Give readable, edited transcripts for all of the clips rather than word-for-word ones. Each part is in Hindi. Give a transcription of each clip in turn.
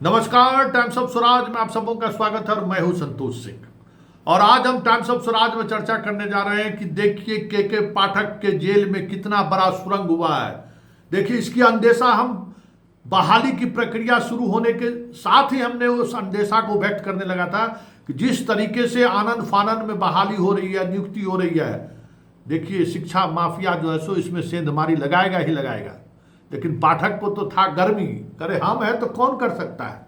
नमस्कार, टाइम्स ऑफ स्वराज में आप सबों का स्वागत है और मैं हूं संतोष सिंह। और आज हम टाइम्स ऑफ स्वराज में चर्चा करने जा रहे हैं कि देखिए के पाठक के जेल में कितना बड़ा सुरंग हुआ है। देखिए, इसकी अंदेशा हम बहाली की प्रक्रिया शुरू होने के साथ ही हमने उस अंदेशा को व्यक्त करने लगा था कि जिस तरीके से आनंद फानंद में बहाली हो रही है, नियुक्ति हो रही है, देखिए शिक्षा माफिया जो है सो इसमें सेंधमारी लगाएगा ही लगाएगा। लेकिन पाठक को तो था गर्मी, करे हम है तो कौन कर सकता है।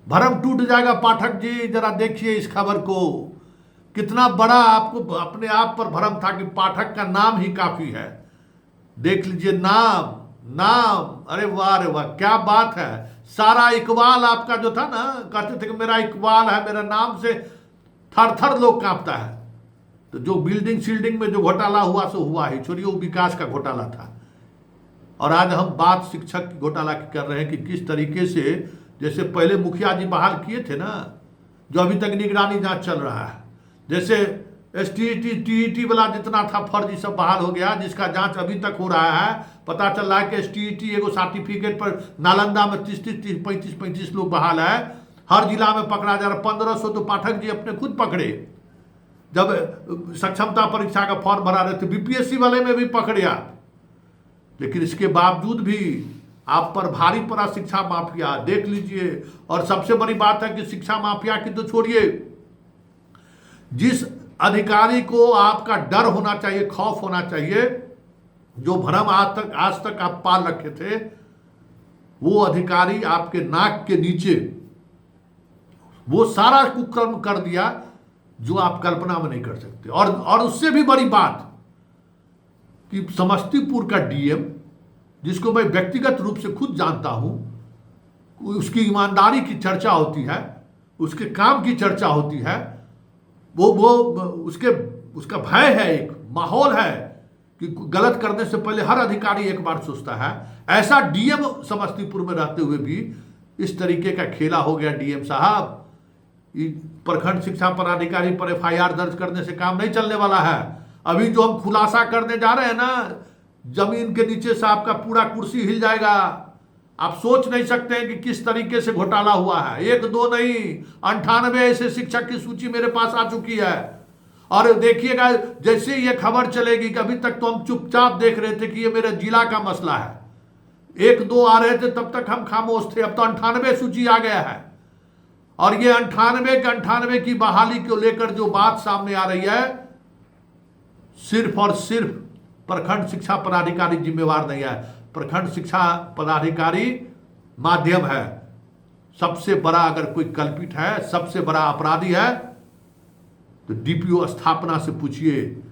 भरम टूट जाएगा पाठक जी। जरा देखिए इस खबर को, कितना बड़ा आपको अपने आप पर भरम था कि पाठक का नाम ही काफी है। देख लीजिए नाम नाम, अरे वाह रे वाह, क्या बात है। सारा इकबाल आपका जो था ना, कहते थे कि मेरा इकबाल है, मेरा नाम से थर थर लोग कांपता है। तो जो बिल्डिंग सील्डिंग में जो घोटाला हुआ सो हुआ ही, छोड़िए वो विकास का घोटाला था। और आज हम बात शिक्षक की घोटाला की कर रहे हैं कि किस तरीके से, जैसे पहले मुखिया जी बहाल किए थे ना, जो अभी तक निगरानी जांच चल रहा है, जैसे एसटीईटी टीईटी वाला जितना था फर्जी सब बहाल हो गया, जिसका जांच अभी तक हो रहा है। पता चल रहा है कि एसटीईटी एगो सर्टिफिकेट पर नालंदा में 35 लोग बहाल है। हर जिला में पकड़ा जा रहा है। 1500 तो पाठक जी अपने खुद पकड़े जब सक्षमता परीक्षा का फॉर्म भरा रहे थे। बीपीएससी वाले में भी पकड़े आप। लेकिन इसके बावजूद भी आप पर भारी पड़ा शिक्षा माफिया। देख लीजिए, और सबसे बड़ी बात है कि शिक्षा माफिया की तो छोड़िए, जिस अधिकारी को आपका डर होना चाहिए, खौफ होना चाहिए, जो भ्रम आज तक आप पाल रखे थे, वो अधिकारी आपके नाक के नीचे वो सारा कुकर्म कर दिया जो आप कल्पना में नहीं कर सकते। और उससे भी बड़ी बात कि समस्तीपुर का डीएम, जिसको मैं व्यक्तिगत रूप से खुद जानता हूं, उसकी ईमानदारी की चर्चा होती है, उसके काम की चर्चा होती है, वो उसका भय है, एक माहौल है कि गलत करने से पहले हर अधिकारी एक बार सोचता है। ऐसा डीएम समस्तीपुर में रहते हुए भी इस तरीके का खेला हो गया। डीएम साहब, प्रखंड शिक्षा पदाधिकारी पर एफआईआर दर्ज करने से काम नहीं चलने वाला है। अभी जो हम खुलासा करने जा रहे हैं ना, जमीन के नीचे से आपका पूरा कुर्सी हिल जाएगा। आप सोच नहीं सकते हैं कि किस तरीके से घोटाला हुआ है। एक दो नहीं, 98 ऐसे शिक्षक की सूची मेरे पास आ चुकी है। और देखिएगा, जैसे ये खबर चलेगी कि अभी तक तो हम चुपचाप देख रहे थे कि ये मेरे जिला का मसला है, एक दो आ रहे थे तब तक हम खामोश थे। अब तो 98 सूची आ गया है। और ये 98 की बहाली को लेकर जो बात सामने आ रही है, सिर्फ और सिर्फ प्रखंड शिक्षा पदाधिकारी जिम्मेवार नहीं है। प्रखंड शिक्षा पदाधिकारी माध्यम है। सबसे बड़ा अगर कोई कल्पित है, सबसे बड़ा अपराधी है, तो डीपीओ स्थापना से पूछिए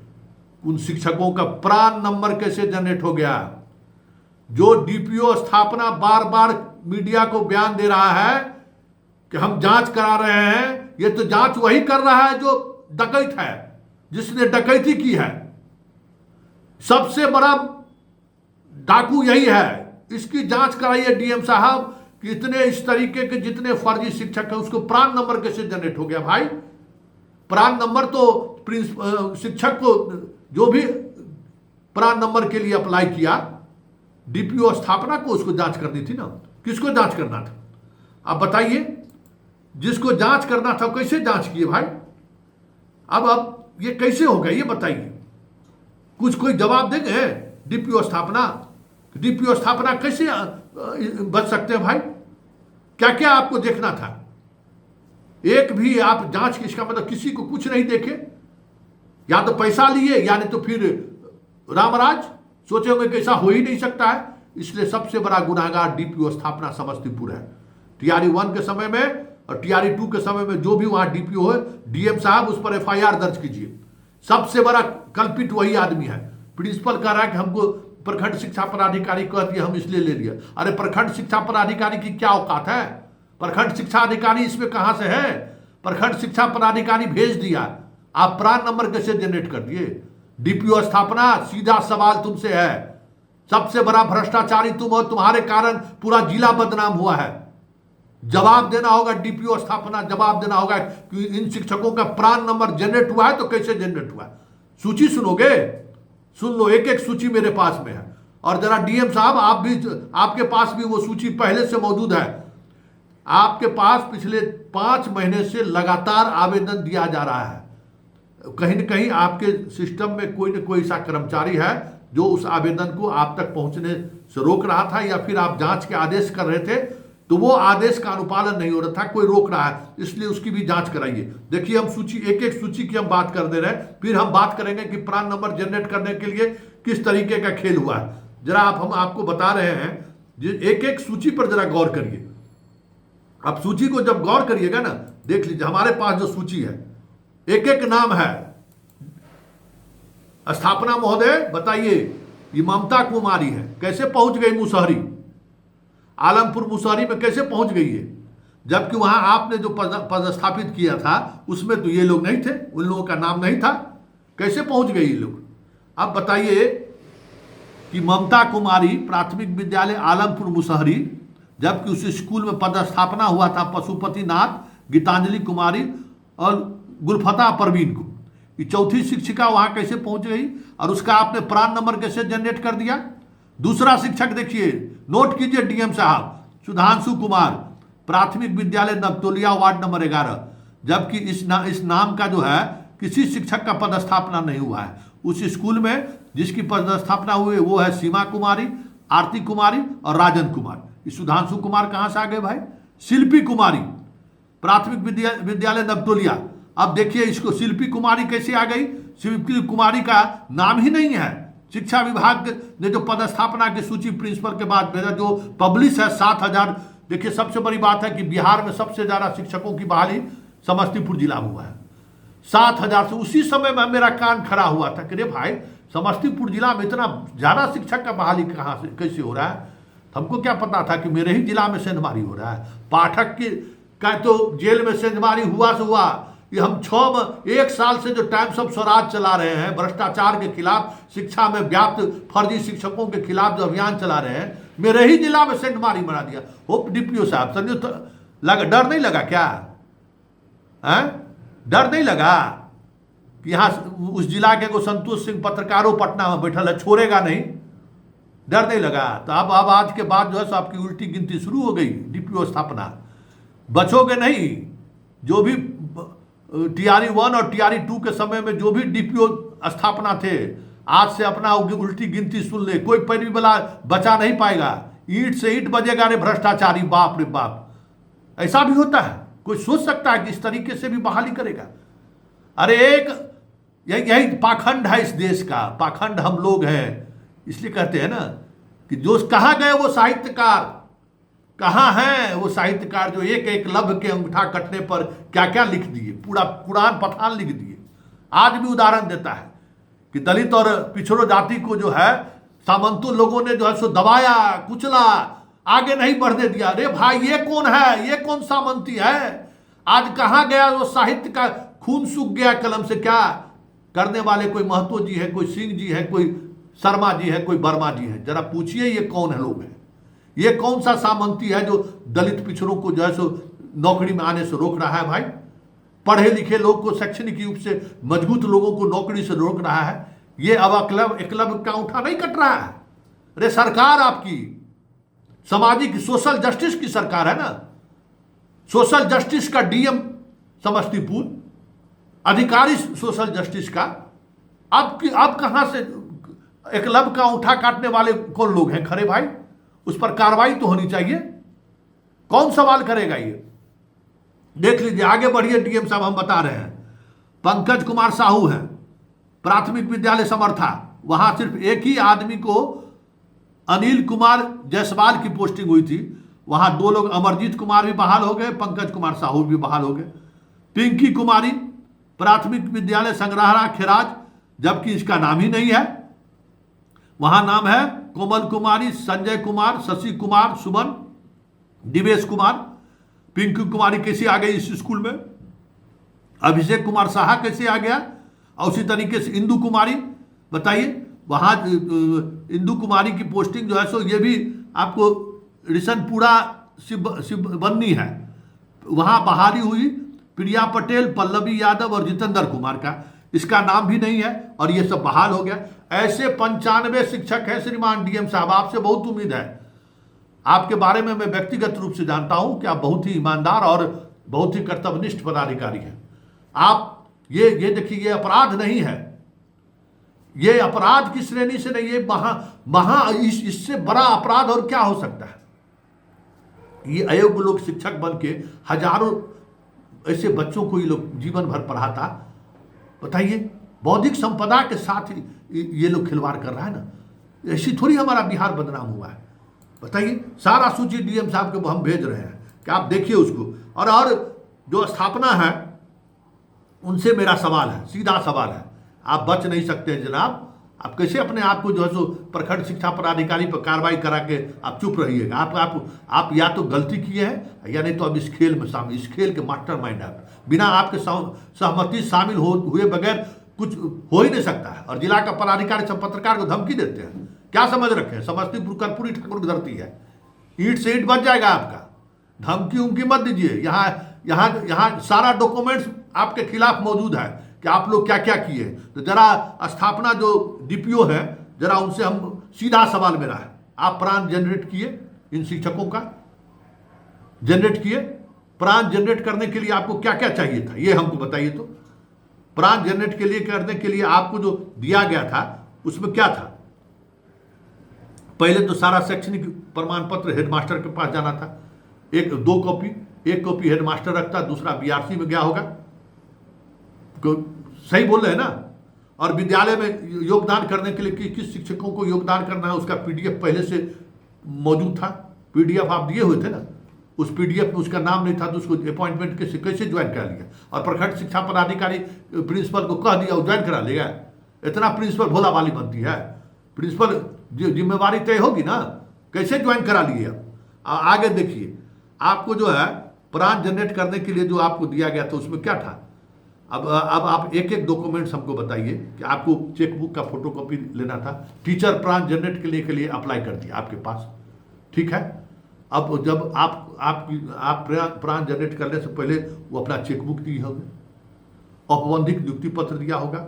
उन शिक्षकों का प्राण नंबर कैसे जनरेट हो गया। जो डीपीओ स्थापना बार बार मीडिया को बयान दे रहा है कि हम जांच करा रहे हैं, ये तो जांच वही कर रहा है जो डकैत है, जिसने डकैती की है। सबसे बड़ा डाकू यही है। इसकी जांच कराइए डीएम साहब कि इतने इस तरीके के जितने फर्जी शिक्षक हैं, उसको प्राण नंबर कैसे जनरेट हो गया। भाई, प्राण नंबर तो शिक्षक को जो भी प्राण नंबर के लिए अप्लाई किया, डीपीओ स्थापना को उसको जांच करनी थी ना। किसको जांच करना था आप बताइए। जिसको जांच करना था कैसे जांच किए भाई। अब ये कैसे हो गया ये बताइए। कुछ कोई जवाब देंगे। डीपीओ स्थापना कैसे बच सकते हैं भाई। क्या क्या आपको देखना था। एक भी आप जांच, इसका मतलब किसी को कुछ नहीं देखे, या तो पैसा लिए या नहीं तो फिर रामराज सोचे होंगे कि ऐसा हो ही नहीं सकता है। इसलिए सबसे बड़ा गुनाहगार डीपीओ स्थापना समस्तीपुर है। टीआरई 1 के समय में और टीआरई 2 के समय में जो भी वहां डीपीओ है, डीएम साहब उस पर एफआईआर दर्ज कीजिए। सबसे बड़ा कल्पित वही आदमी है। प्रिंसिपल कह रहा है कि हमको प्रखंड शिक्षा पदाधिकारी कह दिया, हम इसलिए ले लिया। अरे प्रखंड शिक्षा पदाधिकारी की क्या औकात है। प्रखंड शिक्षा अधिकारी इसमें कहां से है। प्रखंड शिक्षा पदाधिकारी भेज दिया, आप प्राण नंबर कैसे जनरेट कर दिए। डीपीओ स्थापना, सीधा सवाल तुमसे है। सबसे बड़ा भ्रष्टाचारी तुम और तुम्हारे कारण पूरा जिला बदनाम हुआ है। जवाब देना होगा डीपीओ स्थापना, जवाब देना होगा कि इन शिक्षकों का प्राण नंबर जनरेट हुआ है तो कैसे जनरेट हुआ है। सूची सुनोगे, सुन लो, एक एक सूची मेरे पास में है। और जरा डीएम साहब, आप भी, आपके पास भी वो सूची पहले से मौजूद है। आपके पास पिछले 5 महीने से लगातार आवेदन दिया जा रहा है। कहीं न कहीं आपके सिस्टम में कोई न कोई ऐसा कर्मचारी है जो उस आवेदन को आप तक पहुंचने से रोक रहा था, या फिर आप जांच के आदेश कर रहे थे तो वो आदेश का अनुपालन नहीं हो रहा था, कोई रोक रहा है, इसलिए उसकी भी जांच कराइए। देखिए हम सूची, एक एक सूची की हम बात कर दे रहे हैं, फिर हम बात करेंगे कि प्रान नंबर जनरेट करने के लिए किस तरीके का खेल हुआ है। जरा हम आपको बता रहे हैं, एक एक सूची पर जरा गौर करिए। अब सूची को जब गौर करिएगा ना, देख लीजिए हमारे पास जो सूची है, एक एक नाम है। स्थापना महोदय बताइए, ये ममता कुमारी है, कैसे पहुंच गई मुसहरी? आलमपुर मुसहरी में कैसे पहुंच गई है? जबकि वहां आपने जो पदस्थापित किया था उसमें तो ये लोग नहीं थे, उन लोगों का नाम नहीं था, कैसे पहुंच गई ये लोग? अब बताइए कि ममता कुमारी प्राथमिक विद्यालय आलमपुर मुसहरी, जबकि उस स्कूल में पदस्थापना हुआ था पशुपति नाथ, गीतांजलि कुमारी और गुलफता परवीन को। ये चौथी शिक्षिका वहां कैसे पहुंच गई और उसका आपने प्रान नंबर कैसे जनरेट कर दिया? दूसरा शिक्षक देखिए, नोट कीजिए डीएम साहब, सुधांशु कुमार, प्राथमिक विद्यालय नवतोलिया वार्ड नंबर 11, जबकि इस नाम का जो है किसी शिक्षक का पदस्थापना नहीं हुआ है। उस स्कूल में जिसकी पदस्थापना हुई वो है सीमा कुमारी, आरती कुमारी और राजन कुमार। ये सुधांशु कुमार कहां से आ गए भाई? शिल्पी कुमारी, प्राथमिक विद्यालय नवतोलिया। अब देखिए इसको शिल्पी कुमारी कैसे आ गई? शिल्पी कुमारी का नाम ही नहीं है। शिक्षा विभाग ने जो पदस्थापना की सूची प्रिंसिपल के बाद भेजा, जो पब्लिश है 7,000। देखिए सबसे बड़ी बात है कि बिहार में सबसे ज्यादा शिक्षकों की बहाली समस्तीपुर जिला में हुआ है, 7,000 से। उसी समय में मेरा कान खड़ा हुआ था कि रे भाई, समस्तीपुर जिला में इतना ज्यादा शिक्षक का बहाली कहाँ से, कैसे हो रहा है? हमको क्या पता था कि मेरे ही जिला में सेंधमारी हो रहा है। पाठक का तो जेल में सेंधमारी हुआ से हुआ। ये हम 1 साल से जो टाइम्स ऑफ स्वराज चला रहे हैं, भ्रष्टाचार के खिलाफ, शिक्षा में व्याप्त फर्जी शिक्षकों के खिलाफ जो अभियान चला रहे हैं, मेरे ही जिला में सेंधमारी बना दिया। होप डीपीओ साहब, संयुक्त डर नहीं लगा क्या? डर नहीं लगा कि यहाँ उस जिला के को संतोष सिंह पत्रकारों पटना में बैठल है, छोड़ेगा नहीं? डर नहीं लगा? तो अब आज के बाद जो है सो आपकी उल्टी गिनती शुरू हो गई। डीपीओ स्थापना बचोगे नहीं। जो भी TRE 1 और TRE 2 के समय में जो भी डीपीओ स्थापना थे, आज से अपना उल्टी गिनती सुन ले, कोई पैरवी वाला बचा नहीं पाएगा। ईंट से ईंट बजेगा रे भ्रष्टाचारी, बाप रे बाप। ऐसा भी होता है? कोई सोच सकता है कि इस तरीके से भी बहाली करेगा? अरे एक यही पाखंड है इस देश का। पाखंड हम लोग हैं, इसलिए कहते हैं ना कि जो कहाँ गए वो साहित्यकार, कहाँ हैं वो साहित्यकार जो एक एक लफ्ज के अंगूठा कटने पर क्या क्या लिख दिए, पूरा कुरान पठान लिख दिए। आज भी उदाहरण देता है कि दलित और पिछड़ो जाति को जो है सामंतों लोगों ने जो है सो दबाया, कुचला, आगे नहीं बढ़ने दिया। अरे भाई, ये कौन है? ये कौन सामंती है? आज कहाँ गया वो साहित्य का? खून सूख गया कलम से। क्या करने वाले कोई महतो जी है, कोई सिंह जी है, कोई शर्मा जी है, कोई वर्मा जी है? जरा पूछिए ये कौन है लोग हैं? ये कौन सा सामंती है जो दलित पिछड़ों को जो है सो नौकरी में आने से रोक रहा है? भाई, पढ़े लिखे लोग को, शैक्षणिक युग से मजबूत लोगों को नौकरी से रोक रहा है। ये अब एकलव्य का उठा नहीं कट रहा है। अरे सरकार आपकी सामाजिक सोशल जस्टिस की सरकार है ना। सोशल जस्टिस का डीएम समस्तीपुर, अधिकारी सोशल जस्टिस का। अब कहां से एकलव्य का उठा काटने वाले कौन लोग हैं खरे भाई? उस पर कार्रवाई तो होनी चाहिए। कौन सवाल करेगा ये? देख लीजिए, आगे बढ़िए डीएम साहब, हम बता रहे हैं। पंकज कुमार साहू हैं, प्राथमिक विद्यालय समर्था। वहां सिर्फ एक ही आदमी को, अनिल कुमार जायसवाल की पोस्टिंग हुई थी। वहां 2 लोग, अमरजीत कुमार भी बहाल हो गए, पंकज कुमार साहू भी बहाल हो गए। पिंकी कुमारी, प्राथमिक विद्यालय संग्रहारा खेराज, जबकि इसका नाम ही नहीं है। वहां नाम है कोमल कुमारी, संजय कुमार, शशि कुमार, सुमन, दिवेश कुमार। पिंकी कुमारी कैसे आ गई इस स्कूल में? अभिषेक कुमार साहा कैसे आ गया? और उसी तरीके से इंदु कुमारी, बताइए। वहां इंदु कुमारी की पोस्टिंग जो है सो ये भी आपको रिशनपुरा शिवबन्नी है, वहां बहाली हुई। प्रिया पटेल, पल्लवी यादव और जितेंद्र कुमार का, इसका नाम भी नहीं है और ये सब बहाल हो गया। ऐसे 95 शिक्षक हैं श्रीमान डीएम साहब, आपसे बहुत उम्मीद है। आपके बारे में मैं व्यक्तिगत रूप से जानता हूं कि आप बहुत ही ईमानदार और बहुत ही कर्तव्यनिष्ठ पदाधिकारी हैं। आप ये देखिए, ये अपराध नहीं है, ये अपराध की श्रेणी से नहीं, ये इससे बड़ा अपराध और क्या हो सकता है। ये अयोग्य लोग शिक्षक बन के हजारों ऐसे बच्चों को ये लोग जीवन भर पढ़ाता। बताइए, बौद्धिक संपदा के साथ ये लोग खिलवाड़ कर रहा है ना। ऐसी थोड़ी हमारा बिहार बदनाम हुआ है। बताइए, सारा सूची डीएम साहब को हम भेज रहे हैं कि आप देखिए उसको। और जो स्थापना है उनसे मेरा सवाल है, सीधा सवाल है, आप बच नहीं सकते हैं जनाब। आप कैसे अपने आप को जो है सो प्रखंड शिक्षा पदाधिकारी पर कार्रवाई करा के आप चुप रहिएगा। आप या तो गलती किए हैं या नहीं तो अब इस खेल में शामिल, इस खेल के मास्टरमाइंड आप। बिना आपके सहमति शामिल हुए बगैर कुछ हो ही नहीं सकता है। और जिला का पदाधिकारी सब पत्रकार को धमकी देते हैं। क्या समझ रखे हैं, समस्तीपुर कर्पूरी ठाकुर की धरती है, ईंट से ईंट बच जाएगा आपका। धमकी उमकी मत दीजिए। यहाँ सारा डॉक्यूमेंट्स आपके खिलाफ मौजूद है कि आप लोग क्या क्या किए। तो जरा स्थापना जो डीपीओ है, जरा उनसे हम सीधा सवाल मेरा है, आप प्राण जनरेट किए इन शिक्षकों का, जनरेट किए? प्राण जनरेट करने के लिए आपको क्या क्या चाहिए था, ये हमको बताइए। तो प्राण जनरेट के लिए करने के लिए आपको जो दिया गया था उसमें क्या था? पहले तो सारा शैक्षणिक प्रमाण पत्र हेडमास्टर के पास जाना था, एक कॉपी हेडमास्टर रखता, दूसरा बीआरसी में गया होगा। सही बोल रहे हैं ना। और विद्यालय में योगदान करने के लिए किस शिक्षकों को योगदान करना है उसका पीडीएफ पहले से मौजूद था। पीडीएफ आप दिए हुए थे ना, उस पीडीएफ में उसका नाम नहीं था तो उसको अपॉइंटमेंट कैसे ज्वाइन करा लिया। और प्रखंड शिक्षा पदाधिकारी प्रिंसिपल को कह दिया ज्वाइन करा लेगा। इतना प्रिंसिपल भोला वाली बनती है। प्रिंसिपल जिम्मेवारी तय होगी ना, कैसे ज्वाइन करा लिए। अब आगे देखिए, आपको जो है प्राण जनरेट करने के लिए जो आपको दिया गया था उसमें क्या था। अब आप एक एक डॉक्यूमेंट्स हमको बताइए कि आपको चेकबुक का फोटोकॉपी लेना था, टीचर प्राण जनरेट के लिए अप्लाई कर दिया आपके पास, ठीक है। अब जब आप प्राण जनरेट करने से पहले वो अपना चेकबुक दिए होंगे, औपबंधिक नियुक्ति पत्र दिया होगा,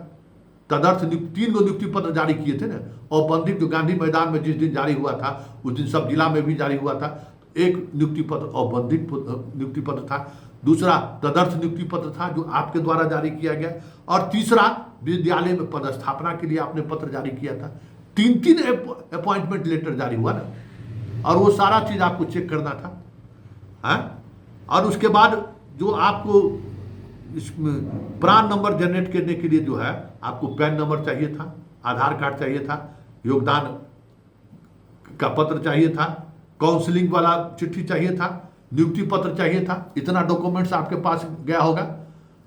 तदर्थ 3 नियुक्ति पत्र जारी किए थे ना। औपबंधिक जो गांधी मैदान में जिस दिन जारी हुआ था उस दिन सब जिला में भी जारी हुआ था। एक नियुक्ति पत्र औपबंधिक नियुक्ति पत्र था, दूसरा तदर्थ नियुक्ति पत्र था जो आपके द्वारा जारी किया गया, और तीसरा विद्यालय में पदस्थापना के लिए आपने पत्र जारी किया था। 3 अपॉइंटमेंट लेटर जारी हुआ ना, और वो सारा चीज आपको चेक करना था, है? और उसके बाद जो आपको इसमें प्राण नंबर जनरेट करने के लिए जो है आपको पैन नंबर चाहिए था, आधार कार्ड चाहिए था, योगदान का पत्र चाहिए था, काउंसलिंग वाला चिट्ठी चाहिए था, नियुक्ति पत्र चाहिए था। इतना डॉक्यूमेंट्स आपके पास गया होगा।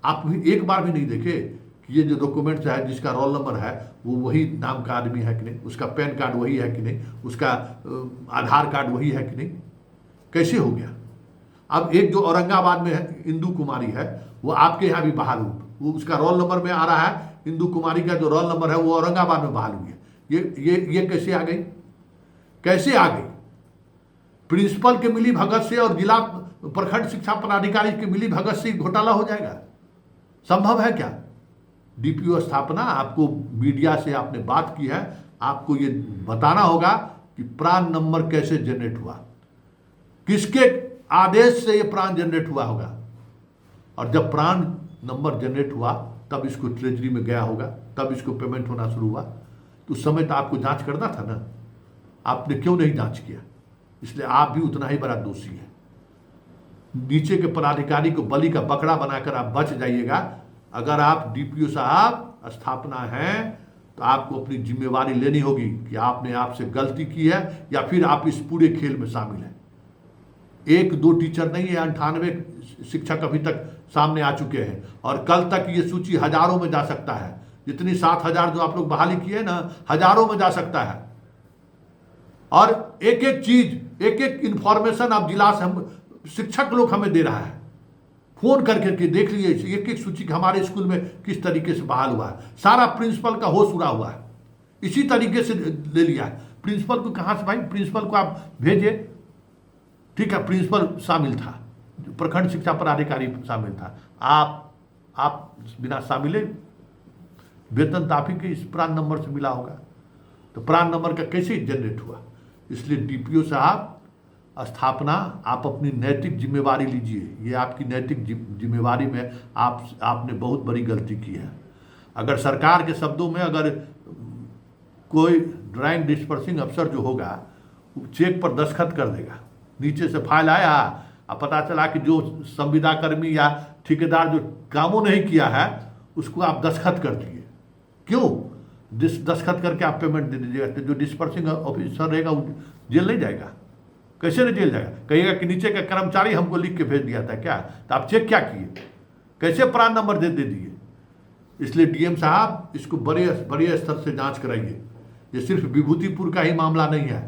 आप भी एक बार भी नहीं देखे कि ये जो डॉक्यूमेंट्स है जिसका रोल नंबर है वो वही नाम का आदमी है कि नहीं, उसका पैन कार्ड वही है कि नहीं, उसका आधार कार्ड वही है कि नहीं, कैसे हो गया। अब एक जो औरंगाबाद में है इंदू कुमारी है, वो आपके यहाँ भी बहाल हुई, वो उसका रोल नंबर में आ रहा है, इंदू कुमारी का जो रोल नंबर है वो औरंगाबाद में बहाल हुई है। ये कैसे आ गई, कैसे आ गई? प्रिंसिपल के मिली भगत से और जिला प्रखंड शिक्षा पदाधिकारी के मिली भगत से घोटाला हो जाएगा? संभव है क्या? डीपीओ स्थापना, आपको मीडिया से आपने बात की है, आपको ये बताना होगा कि प्राण नंबर कैसे जनरेट हुआ, किसके आदेश से ये प्राण जनरेट हुआ होगा। और जब प्राण नंबर जनरेट हुआ तब इसको ट्रेजरी में गया होगा, तब इसको पेमेंट होना शुरू हुआ। तो उस समय तो आपको जांच करना था ना, आपने क्यों नहीं जांच किया? इसलिए आप भी उतना ही बड़ा दोषी है। नीचे के पदाधिकारी को बलि का बकरा बनाकर आप बच जाइएगा। अगर आप डीपीओ साहब स्थापना है तो आपको अपनी जिम्मेवारी लेनी होगी कि आपने आपसे गलती की है या फिर आप इस पूरे खेल में शामिल हैं। 1-2 टीचर नहीं है, 98 शिक्षक अभी तक सामने आ चुके हैं, और कल तक ये सूची हजारों में जा सकता है। जितनी 7,000 जो आप लोग बहाली किए ना, हजारों में जा सकता है। और एक एक चीज, एक एक इंफॉर्मेशन आप जिला से हम शिक्षक लोग हमें दे रहा है, फोन करके देख लीजिए एक एक सूची हमारे स्कूल में किस तरीके से बहाल हुआ है। सारा प्रिंसिपल का होश उड़ा हुआ है, इसी तरीके से ले लिया है। प्रिंसिपल को कहाँ से भाई, प्रिंसिपल को आप भेजिए, ठीक है, प्रिंसिपल शामिल था, प्रखंड शिक्षा पदाधिकारी शामिल था, आप बिना शामिल वेतन तो आप ही के इस प्राण नंबर से मिला होगा। तो प्राण नंबर का कैसे जनरेट हुआ? इसलिए डीपीओ साहब स्थापना आप अपनी नैतिक जिम्मेवारी लीजिए। ये आपकी नैतिक जिम्मेवारी में आपने बहुत बड़ी गलती की है। अगर सरकार के शब्दों में, अगर कोई ड्राइंग डिस्पर्सिंग अफसर जो होगा चेक पर दस्तखत कर देगा, नीचे से फाइल आया और पता चला कि जो संविदा कर्मी या ठेकेदार जो कामों नहीं किया है उसको आप दस्तखत कर दिए, क्यों? दस्तखत करके आप पेमेंट दे दीजिएगा, तो जो डिस्पर्सिंग ऑफिसर रहेगा वो जेल नहीं जाएगा? कैसे नहीं जेल जाएगा? कहिएगा कि नीचे का कर्मचारी हमको लिख के भेज दिया था क्या, तो आप चेक क्या किए? कैसे प्रान नंबर दे दिए? इसलिए डीएम साहब इसको बड़े स्तर से जांच कराइए। ये सिर्फ विभूतिपुर का ही मामला नहीं है,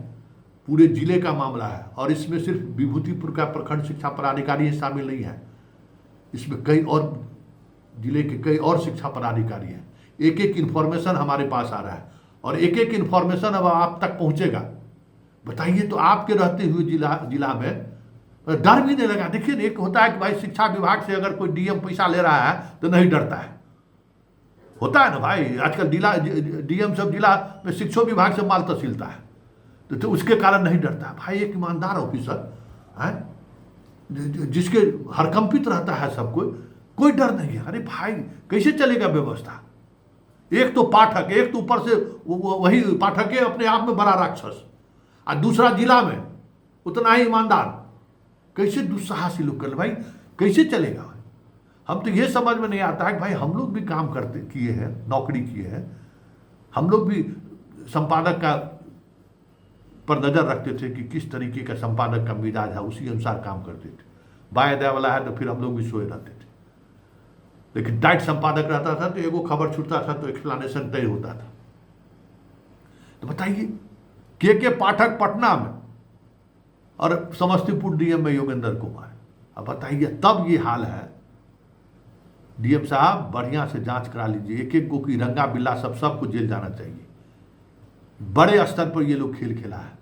पूरे जिले का मामला है। और इसमें सिर्फ विभूतिपुर का प्रखंड शिक्षा पदाधिकारी ही शामिल नहीं है, इसमें कई और जिले के कई और शिक्षा पदाधिकारी हैं। एक एक इन्फॉर्मेशन हमारे पास आ रहा है और एक एक इन्फॉर्मेशन अब आप तक पहुंचेगा। बताइए, तो आपके रहते हुए जिला में डर भी नहीं लगा? देखिए, एक होता है कि भाई शिक्षा विभाग से अगर कोई डीएम पैसा ले रहा है तो नहीं डरता है, होता है ना भाई। आजकल डीएम सब जिला में शिक्षा विभाग से माल तहसीलता है, तो उसके कारण नहीं डरता भाई। एक ईमानदार ऑफिसर है जिसके हरकंपित रहता है सब कोई डर नहीं है। अरे भाई, कैसे चलेगा व्यवस्था? एक तो पाठक, एक तो ऊपर से वही पाठक है अपने आप में बड़ा राक्षस, और दूसरा जिला में उतना ही ईमानदार। कैसे दुस्साहसी लोग कर, भाई कैसे चलेगा? हम तो ये समझ में नहीं आता है कि भाई हम लोग भी काम किए हैं, नौकरी किए हैं, हम लोग भी संपादक का पर नजर रखते थे कि किस तरीके का संपादक का मिजाज है, उसी अनुसार काम करते थे। बाएं दाएं वाला है तो फिर हम लोग भी सोए रहते थे। लेकिन टाइट संपादक रहता था तो एगो खबर छूटता था तो एक्सप्लेनेशन तय होता था। तो बताइए, के पाठक पटना में और समस्तीपुर डीएम में योगेंद्र कुमार। अब बताइए, तब ये हाल है। डीएम साहब बढ़िया से जांच करा लीजिए, एक एक को की रंगा बिल्ला सबको जेल जाना चाहिए। बड़े स्तर पर ये लोग खेल खेला है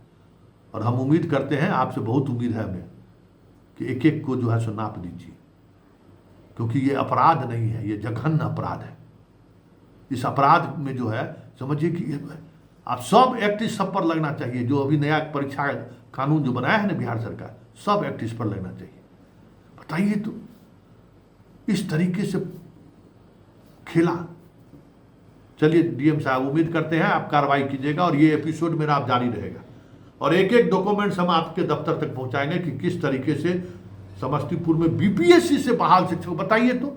और हम उम्मीद करते हैं, आपसे बहुत उम्मीद है हमें, कि एक एक को जो है सो नाप दीजिए, क्योंकि ये अपराध नहीं है, ये जघन्य अपराध है। इस अपराध में जो है समझिए कि आप सब एक्ट इस सब पर लगना चाहिए। जो अभी नया परीक्षा कानून जो बनाया है ना बिहार सरकार, सब एक्ट इस पर लगना चाहिए। बताइए, तो इस तरीके से खेला। चलिए डीएम साहब, उम्मीद करते हैं आप कार्रवाई कीजिएगा और ये एपिसोड मेरा आप जारी रहेगा और एक एक डॉक्यूमेंट्स हम आपके दफ्तर तक पहुंचाएंगे कि किस तरीके से समस्तीपुर में बीपीएससी से बहाल शिक्षक। बताइए तो,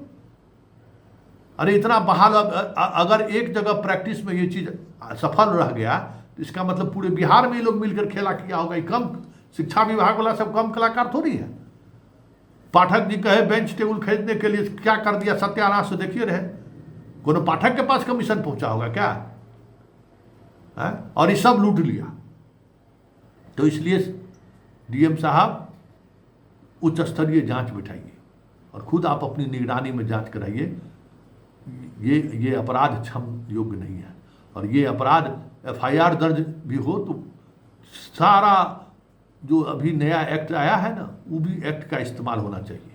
अरे इतना बहाल, अगर एक जगह प्रैक्टिस में ये चीज सफल रह गया तो इसका मतलब पूरे बिहार में ये लोग मिलकर खेला किया होगा। कम शिक्षा विभाग वाला सब कम कलाकार थोड़ी है। पाठक जी कहे बेंच टेबल खरीदने के लिए क्या कर दिया सत्यानाश, से देखिए रहे। कोनो पाठक के पास कमीशन पहुंचा होगा क्या है? और ये सब लूट लिया। तो इसलिए डीएम साहब उच्च स्तरीय जांच बिठाइए और खुद आप अपनी निगरानी में जांच कराइए। ये अपराध क्षम योग्य नहीं है और ये अपराध एफआईआर दर्ज भी हो तो सारा जो अभी नया एक्ट आया है ना, वो भी एक्ट का इस्तेमाल होना चाहिए।